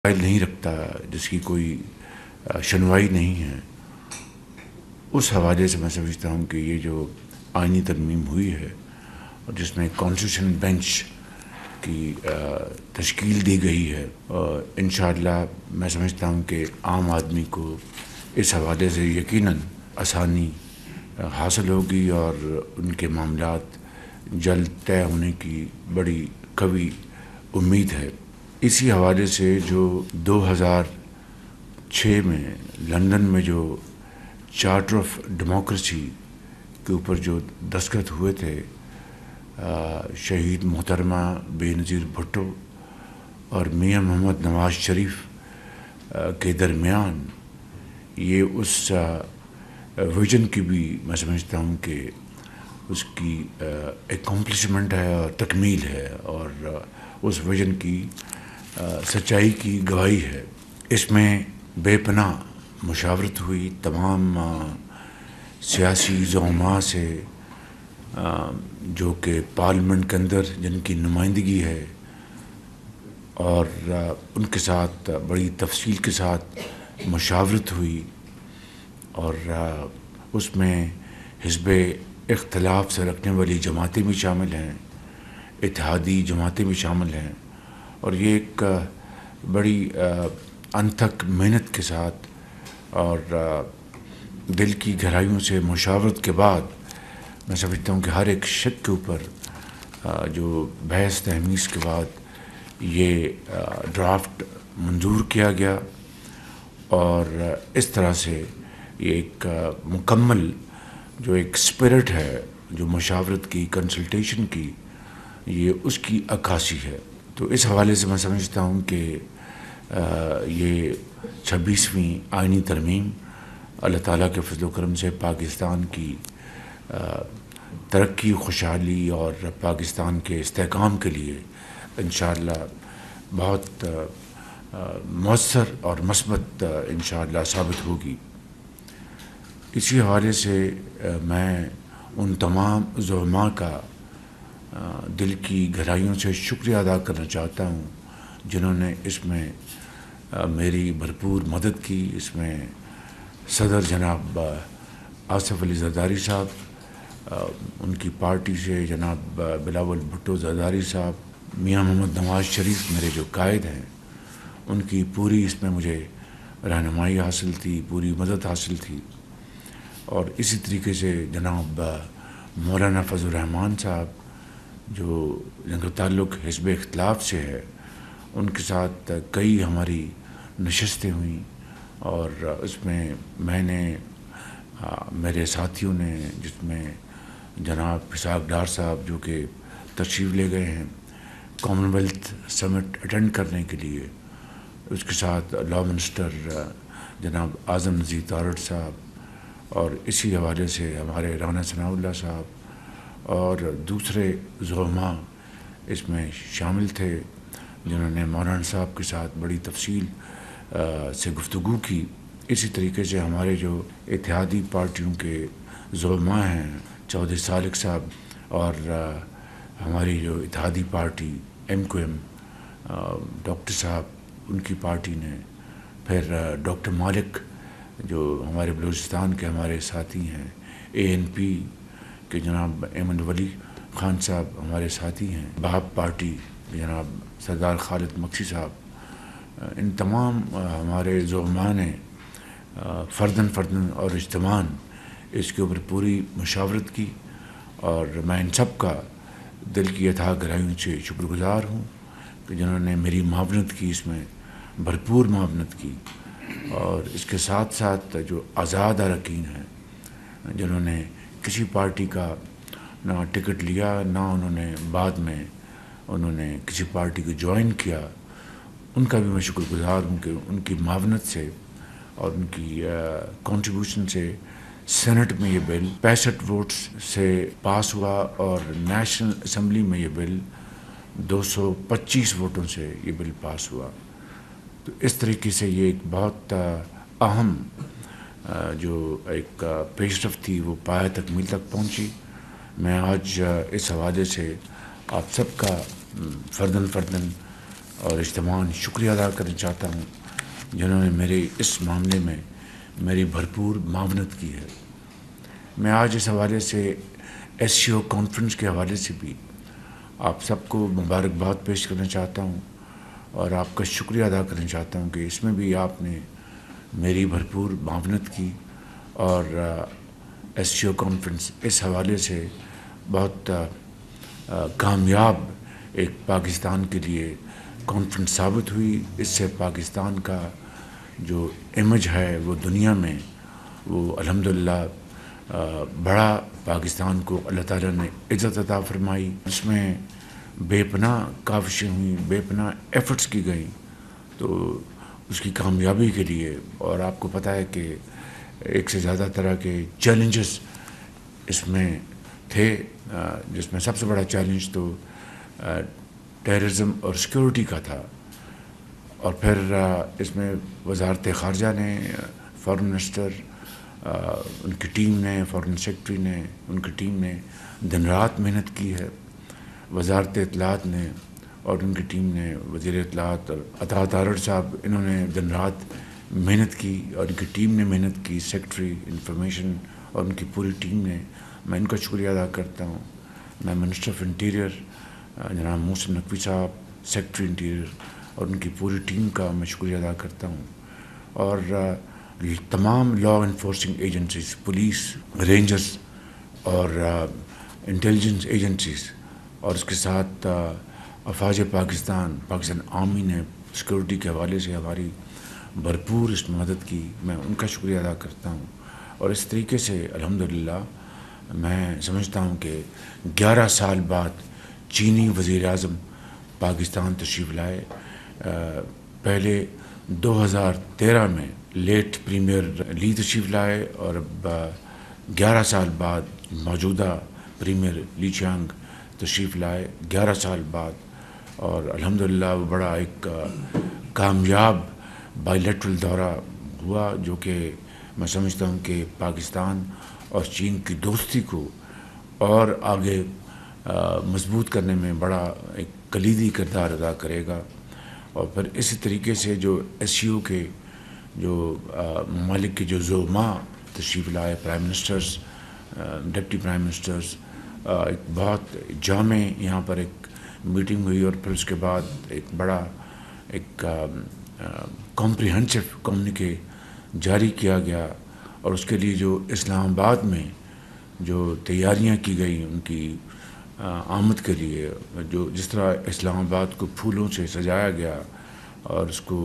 File نہیں رکھتا، جس کی کوئی شنوائی نہیں ہے، اس حوالے سے میں سمجھتا ہوں کہ یہ جو آئینی ترمیم ہوئی ہے اور جس میں کانسٹیٹیوشن بینچ کی تشکیل دی گئی ہے، انشاءاللہ میں سمجھتا ہوں کہ عام آدمی کو اس حوالے سے یقیناً آسانی حاصل ہوگی اور ان کے معاملات جلد طے ہونے کی بڑی قوی امید ہے۔ اسی حوالے سے جو 2006 میں لندن میں جو چارٹر آف ڈیموکریسی کے اوپر جو دستخط ہوئے تھے شہید محترمہ بے نظیر بھٹو اور میاں محمد نواز شریف کے درمیان، یہ اس ویژن کی بھی میں سمجھتا ہوں کہ اس کی اکمپلشمنٹ ہے اور تکمیل ہے، اور اس ویژن کی سچائی کی گواہی ہے۔ اس میں بے پناہ مشاورت ہوئی تمام سیاسی زعماء سے، جو کہ پارلیمنٹ کے اندر جن کی نمائندگی ہے، اور ان کے ساتھ بڑی تفصیل کے ساتھ مشاورت ہوئی، اور اس میں حزب اختلاف سے رکھنے والی جماعتیں بھی شامل ہیں، اتحادی جماعتیں بھی شامل ہیں، اور یہ ایک بڑی انتھک محنت کے ساتھ اور دل کی گہرائیوں سے مشاورت کے بعد میں سمجھتا ہوں کہ ہر ایک شک کے اوپر جو بحث تحمیز کے بعد یہ ڈرافٹ منظور کیا گیا، اور اس طرح سے یہ ایک مکمل جو ایک اسپرٹ ہے جو مشاورت کی، کنسلٹیشن کی، یہ اس کی عکاسی ہے۔ تو اس حوالے سے میں سمجھتا ہوں کہ یہ 26ویں آئینی ترمیم اللہ تعالیٰ کے فضل و کرم سے پاکستان کی ترقی، خوشحالی اور پاکستان کے استحکام کے لیے انشاءاللہ بہت مؤثر اور مثبت انشاءاللہ ثابت ہوگی۔ اسی حوالے سے میں ان تمام زعماء کا دل کی گہرائیوں سے شکریہ ادا کرنا چاہتا ہوں جنہوں نے اس میں میری بھرپور مدد کی۔ اس میں صدر جناب آصف علی زرداری صاحب، ان کی پارٹی سے جناب بلاول بھٹو زرداری صاحب، میاں محمد نواز شریف میرے جو قائد ہیں، ان کی پوری اس میں مجھے رہنمائی حاصل تھی، پوری مدد حاصل تھی، اور اسی طریقے سے جناب مولانا فضل الرحمان صاحب جو جن کا تعلق حزب اختلاف سے ہے، ان کے ساتھ کئی ہماری نشستیں ہوئیں، اور اس میں میں نے، میرے ساتھیوں نے، جس میں جناب اسحاق ڈار صاحب جو کہ تشریف لے گئے ہیں کامن ویلتھ سمٹ اٹینڈ کرنے کے لیے، اس کے ساتھ لا منسٹر جناب اعظم نذیر تارڑ صاحب، اور اسی حوالے سے ہمارے رانا ثناء اللہ صاحب اور دوسرے زعماء اس میں شامل تھے جنہوں نے مولانا صاحب کے ساتھ بڑی تفصیل سے گفتگو کی۔ اسی طریقے سے ہمارے جو اتحادی پارٹیوں کے زعماء ہیں، چودھری سالک صاحب، اور ہماری جو اتحادی پارٹی ایم کو ایم ڈاکٹر صاحب، ان کی پارٹی نے، پھر ڈاکٹر مالک جو ہمارے بلوچستان کے ہمارے ساتھی ہیں، اے این پی کے جناب ایمن ولی خان صاحب ہمارے ساتھی ہیں، بہاب پارٹی جناب سردار خالد مکسی صاحب، ان تمام ہمارے زعماء نے فرداً اور اجتماعاً اس کے اوپر پوری مشاورت کی، اور میں ان سب کا دل کی اتھاہ گہرائیوں سے شکر گزار ہوں کہ جنہوں نے میری معاونت کی، اس میں بھرپور معاونت کی، اور اس کے ساتھ ساتھ جو آزاد اراکین ہیں جنہوں نے کسی پارٹی کا نہ ٹکٹ لیا، نہ انہوں نے بعد میں انہوں نے کسی پارٹی کو جوائن کیا، ان کا بھی میں شکر گزار ہوں کہ ان کی معاونت سے اور ان کی کنٹریبیوشن سے سینٹ میں یہ بل 65 ووٹس سے پاس ہوا، اور نیشنل اسمبلی میں یہ بل 225 ووٹوں سے یہ بل پاس ہوا۔ تو اس طریقے سے یہ ایک بہت اہم جو ایک پیش رفت تھی وہ پایہ تکمیل تک پہنچی۔ میں آج اس حوالے سے آپ سب کا فرداً اور اجتماعاً شکریہ ادا کرنا چاہتا ہوں جنہوں نے میرے اس معاملے میں میری بھرپور معاونت کی ہے۔ میں آج اس حوالے سے SCO کانفرنس کے حوالے سے بھی آپ سب کو مبارکباد پیش کرنا چاہتا ہوں اور آپ کا شکریہ ادا کرنا چاہتا ہوں کہ اس میں بھی آپ نے میری بھرپور معاونت کی، اور SCO کانفرنس اس حوالے سے بہت کامیاب ایک پاکستان کے لیے کانفرنس ثابت ہوئی۔ اس سے پاکستان کا جو امیج ہے وہ دنیا میں وہ الحمدللہ بڑا پاکستان کو اللہ تعالیٰ نے عزت عطا فرمائی۔ اس میں بے پناہ کاوشیں ہوئیں، بے پناہ ایفرٹس کی گئیں، تو اس کی کامیابی کے لیے، اور آپ کو پتہ ہے کہ ایک سے زیادہ طرح کے چیلنجز اس میں تھے، جس میں سب سے بڑا چیلنج تو ٹیررزم اور سیکورٹی کا تھا، اور پھر اس میں وزارت خارجہ نے، فارن منسٹر، ان کی ٹیم نے، فارن سیکرٹری نے، ان کی ٹیم نے دن رات محنت کی ہے، وزارت اطلاعات نے اور ان کی ٹیم نے، وزیر اطلاعات اور عطا تارڑ صاحب، انہوں نے دن رات محنت کی اور ان کی ٹیم نے محنت کی، سیکرٹری انفارمیشن اور ان کی پوری ٹیم نے، میں ان کا شکریہ ادا کرتا ہوں۔ میں منسٹر آف انٹیریئر جناب محسن نقوی صاحب، سیکرٹری انٹیریئر اور ان کی پوری ٹیم کا میں شکریہ ادا کرتا ہوں، اور تمام law enforcing agencies, police, rangers اور انٹیلیجنس ایجنسیز، اور اس کے ساتھ افواج پاکستان آرمی نے سیکورٹی کے حوالے سے ہماری بھرپور اس میں مدد کی، میں ان کا شکریہ ادا کرتا ہوں۔ اور اس طریقے سے الحمدللہ میں سمجھتا ہوں کہ 11 سال بعد چینی وزیر اعظم پاکستان تشریف لائے۔ پہلے 2013 میں لیٹ پریمیئر لی تشریف لائے، اور اب 11 سال بعد موجودہ پریمیئر لی چیانگ تشریف لائے، 11 سال بعد، اور الحمدللہ وہ بڑا ایک کامیاب بائی لیٹرل دورہ ہوا، جو کہ میں سمجھتا ہوں کہ پاکستان اور چین کی دوستی کو اور آگے مضبوط کرنے میں بڑا ایک کلیدی کردار ادا کرے گا۔ اور پھر اسی طریقے سے جو SCO کے جو ممالک کے جو زعماء تشریف لائے، prime ministers, deputy prime ministers, ایک بہت جامع یہاں پر ایک میٹنگ ہوئی، اور پھر اس کے بعد ایک بڑا ایک کمپریہنسو کمیونیکے جاری کیا گیا، اور اس کے لیے جو اسلام آباد میں جو تیاریاں کی گئی ان کی آمد کے لیے، جو جس طرح اسلام آباد کو پھولوں سے سجایا گیا اور اس کو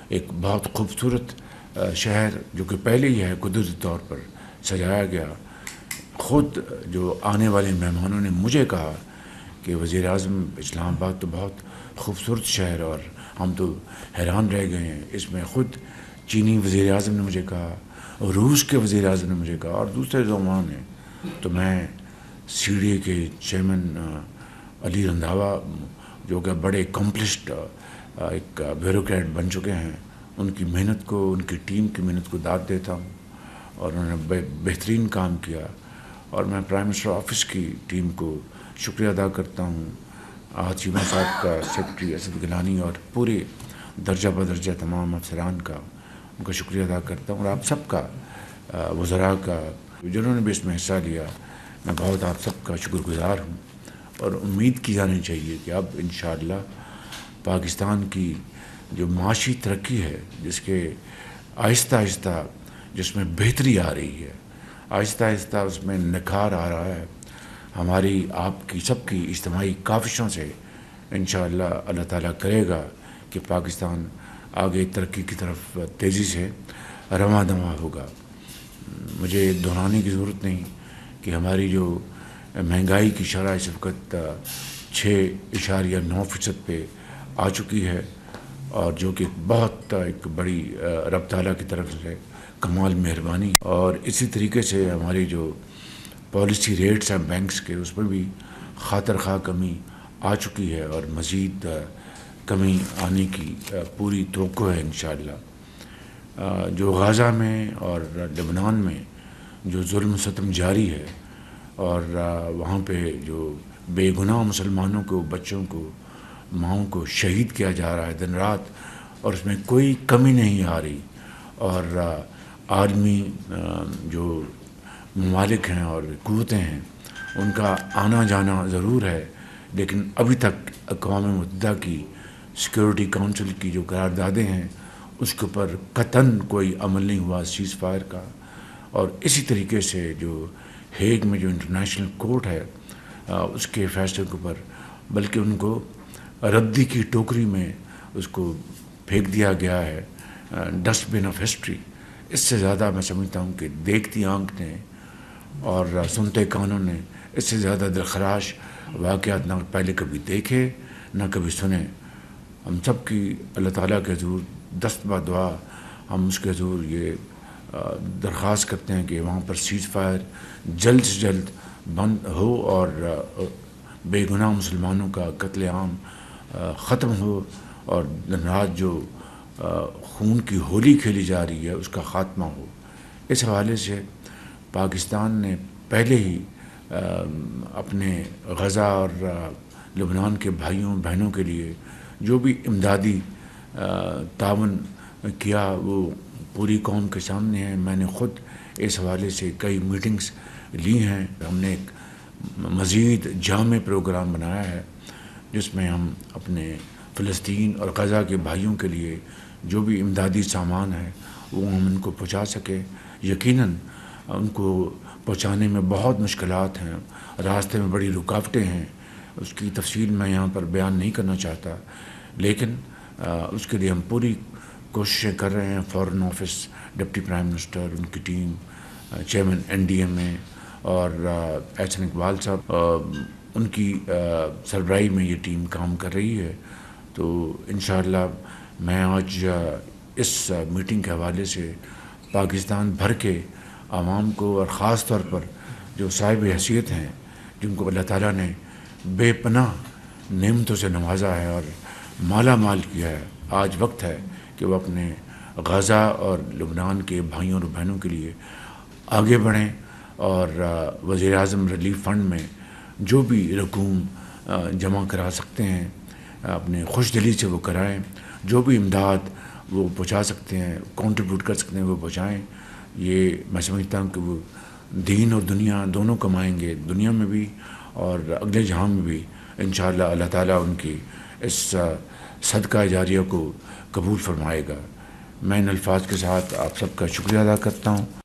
ایک بہت خوبصورت شہر جو کہ پہلے ہی ہے قدرتی طور پر سجایا گیا، خود جو آنے والے مہمانوں نے مجھے کہا کہ وزیر اعظم اسلام آباد تو بہت خوبصورت شہر، اور ہم تو حیران رہ گئے ہیں۔ اس میں خود چینی وزیر اعظم نے مجھے کہا، روس کے وزیر اعظم نے مجھے کہا، اور دوسرے زعماء نے۔ تو میں CDA کے چیئرمین علی رنداوا، جو کہ بڑے اکمپلشڈ ایک بیوروکریٹ بن چکے ہیں، ان کی محنت کو، ان کی ٹیم کی محنت کو داد دیتا ہوں، اور انہوں نے بہترین کام کیا، اور میں پرائم منسٹر آفس کی ٹیم کو شکریہ ادا کرتا ہوں، چیمہ صاحب کا، سیکرٹری اسد گیلانی اور پورے درجہ بدرجہ تمام افسران کا، ان کا شکریہ ادا کرتا ہوں، اور آپ سب کا، وزراء کا، جنہوں نے بھی اس میں حصہ لیا، میں بہت آپ سب کا شکر گزار ہوں۔ اور امید کی جانی چاہیے کہ اب انشاءاللہ پاکستان کی جو معاشی ترقی ہے، جس کے آہستہ آہستہ جس میں بہتری آ رہی ہے، آہستہ آہستہ اس میں نکھار آ رہا ہے، ہماری آپ کی سب کی اجتماعی کاوشوں سے انشاءاللہ اللہ تعالیٰ کرے گا کہ پاکستان آگے ترقی کی طرف تیزی سے رواں دواں ہوگا۔ مجھے دہرانے کی ضرورت نہیں کہ ہماری جو مہنگائی کی شرح اس وقت 6.9% پہ آ چکی ہے، اور جو کہ بہت ایک بڑی رب تعالیٰ کی طرف سے کمال مہربانی، اور اسی طریقے سے ہماری جو پالیسی ریٹس ہیں بینکس کے، اس میں بھی خاطر خواہ کمی آ چکی ہے، اور مزید کمی آنے کی پوری توقع ہے انشاءاللہ۔ جو غزہ میں اور لبنان میں جو ظلم و ستم جاری ہے، اور وہاں پہ جو بے گناہ مسلمانوں کو، بچوں کو ماؤں کو شہید کیا جا رہا ہے دن رات، اور اس میں کوئی کمی نہیں آ رہی. اور عالمی جو ممالک ہیں اور قوتیں ہیں ان کا آنا جانا ضرور ہے، لیکن ابھی تک اقوام متحدہ کی سیکورٹی کونسل کی جو قراردادیں ہیں اس کے اوپر قطعاً کوئی عمل نہیں ہوا سیز فائر کا. اور اسی طریقے سے جو ہیگ میں جو انٹرنیشنل کورٹ ہے اس کے فیصلے کے اوپر بلکہ ان کو ردی کی ٹوکری میں اس کو پھینک دیا گیا ہے، ڈسٹ بن آف ہسٹری. اس سے زیادہ میں سمجھتا ہوں کہ دیکھتی آنکھ نے اور سنتے کانوں نے اس سے زیادہ دلخراش واقعات نہ پہلے کبھی دیکھے نہ کبھی سنے. ہم سب کی اللہ تعالیٰ کے حضور دست با دعا ہم اس کے حضور یہ درخواست کرتے ہیں کہ وہاں پر سیز فائر جلد سے جلد بند ہو اور بے گناہ مسلمانوں کا قتل عام ختم ہو، اور دن رات جو خون کی ہولی کھیلی جا رہی ہے اس کا خاتمہ ہو. اس حوالے سے پاکستان نے پہلے ہی اپنے غزہ اور لبنان کے بھائیوں بہنوں کے لیے جو بھی امدادی تعاون کیا وہ پوری قوم کے سامنے ہے. میں نے خود اس حوالے سے کئی میٹنگز لی ہیں. ہم نے ایک مزید جامع پروگرام بنایا ہے جس میں ہم اپنے فلسطین اور غزہ کے بھائیوں کے لیے جو بھی امدادی سامان ہے وہ ہم ان کو پہنچا سکیں. یقیناً ان کو پہنچانے میں بہت مشکلات ہیں، راستے میں بڑی رکاوٹیں ہیں، اس کی تفصیل میں یہاں پر بیان نہیں کرنا چاہتا، لیکن اس کے لیے ہم پوری کوششیں کر رہے ہیں. Foreign office, deputy prime minister, ان کی ٹیم، چیئرمین NDMA اور احسن اقبال صاحب ان کی سربراہی میں یہ ٹیم کام کر رہی ہے. تو انشاءاللہ میں آج اس میٹنگ کے حوالے سے پاکستان بھر کے عوام کو اور خاص طور پر جو صاحب حیثیت ہیں جن کو اللہ تعالیٰ نے بے پناہ نعمتوں سے نوازا ہے اور مالا مال کیا ہے، آج وقت ہے کہ وہ اپنے غزہ اور لبنان کے بھائیوں اور بہنوں کے لیے آگے بڑھیں اور وزیر اعظم ریلیف فنڈ میں جو بھی رقوم جمع کرا سکتے ہیں اپنے خوش دلی سے وہ کرائیں، جو بھی امداد وہ پہنچا سکتے ہیں کنٹریبیوٹ کر سکتے ہیں وہ پہنچائیں. یہ میں سمجھتا ہوں کہ وہ دین اور دنیا دونوں کمائیں گے، دنیا میں بھی اور اگلے جہاں میں بھی. انشاءاللہ اللہ تعالیٰ ان کی اس صدقہ جاریہ کو قبول فرمائے گا. میں ان الفاظ کے ساتھ آپ سب کا شکریہ ادا کرتا ہوں.